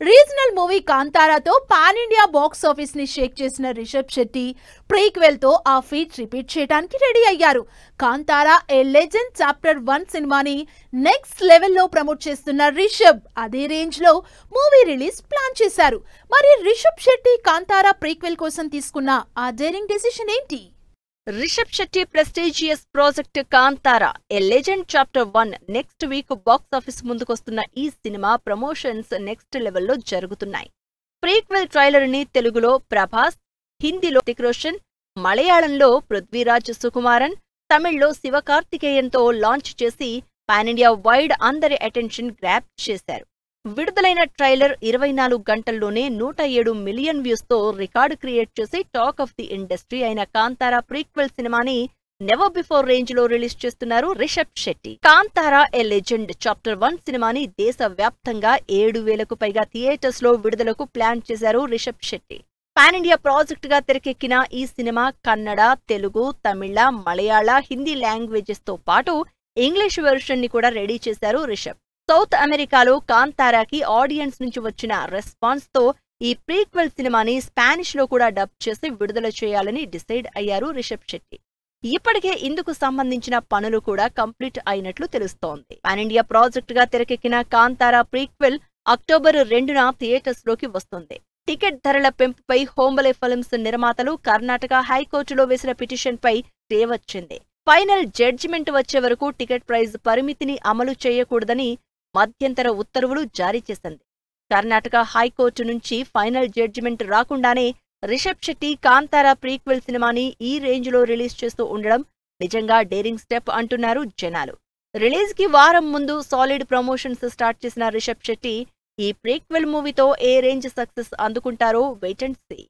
Regional movie కాంతారాతో pan India box office ని shake చేసిన రిషబ్ శెట్టి ప్రీక్వెల్ తో ఆ ఫీట్ రిపీట్ చేయడానికి రెడీ అయ్యారు. కాంతారా ఏ లెజెండ్ చాప్టర్ 1 సినిమాని నెక్స్ట్ లెవెల్లో ప్రమోట్ చేస్తున్న రిషబ్ అదే రేంజ్ లో మూవీ రిలీజ్ ప్లాన్ చేశారు. మరి రిషబ్ శెట్టి కాంతారా ప్రీక్వెల్ కోసం తీసుకున్న ఆ డేరింగ్ డెసిషన్ ఏంటి? Rishab Shetty prestigious project Kantara a legend chapter 1 next week box office ముందుకొస్తున్న ఈ సినిమా ప్రమోషన్స్ నెక్స్ట్ లెవెల్లో జరుగుతున్నాయి. ప్రీక్వెల్ ట్రైలర్ ని తెలుగులో ప్రభాస్, హిందీలో హృతిక్ రోషన్, మలయాళంలో పృథ్వీరాజ్ సుకుమారన్, తమిళ్లో శివకార్తికేయన్తో లాంచ్ చేసి పాన్ ఇండియా వైడ్ అందరి అటెన్షన్ గ్రాప్ చేశారు. విడుదలైన ట్రైలర్ 24 గంటల్లోనే 107 మిలియన్ వ్యూస్ తో రికార్డు క్రియేట్ చేసి టాక్ ఆఫ్ ది ఇండస్ట్రీ అయిన కాంతారా ప్రీక్వెల్ సినిమాని నెవర్ బిఫోర్ రేంజ్ లో రిలీజ్ చేస్తున్నారు Rishab Shetty. Kantara a legend chapter 1 సినిమాని దేశవ్యాప్తంగా 7,000కు పైగా థియేటర్స్ లో విడుదలకు ప్లాన్ చేశారు Rishab Shetty. Pan India project గా తెరకెక్కిన ఈ సినిమా కన్నడ, తెలుగు, తమిళ, మలయాళ, హిందీ లాంగ్వేజెస్ తో పాటు ఇంగ్లీష్ వెర్షన్ ని కూడా రెడీ చేశారు రిషబ్. సౌత్ అమెరికాలో కాంతారాకి ఆడియన్స్ నుంచి వచ్చిన రెస్పాన్స్ తో ఈ ప్రీక్వెల్ సినిమాని స్పానిష్ లో కూడా డబ్ చేసి విడుదల చేయాలని డిసైడ్ అయ్యారు రిషబ్ శెట్టి. ఇప్పటికే ఇందుకు సంబంధించిన పనులు కూడా కంప్లీట్ అయినట్లు తెలుస్తోంది. పాన్ ఇండియా ప్రాజెక్ట్ గా తెరకెక్కిన కాంతారా ప్రీక్వెల్ అక్టోబర్ 2న థియేటర్స్ లోకి వస్తుంది. టికెట్ ధరల పెంపుపై హోంబలే ఫిల్మ్స్ నిర్మాతలు కర్ణాటక హైకోర్టులో వేసిన పిటిషన్ పై స్టే వచ్చింది. ఫైనల్ జడ్జిమెంట్ వచ్చే వరకు టికెట్ ప్రైస్ పరిమితిని అమలు చేయకూడదని మధ్యంతర ఉత్తర్వులు జారీ చేసింది. కర్ణాటక హైకోర్టు నుంచి ఫైనల్ జడ్జిమెంట్ రాకుండానే రిషబ్ శెట్టి కాంతారా ప్రీక్వెల్ సినిమాని ఈ రేంజ్ లో రిలీజ్ చేస్తూ ఉండడం నిజంగా డేరింగ్ స్టెప్ అంటున్నారు జనాలు. రిలీజ్ కి వారం ముందు సాలిడ్ ప్రమోషన్స్ స్టార్ట్ చేసిన రిషబ్ శెట్టి ఈ ప్రీక్వెల్ మూవీతో ఏ రేంజ్ సక్సెస్ అందుకుంటారో వెయిట్ అండ్ సీ.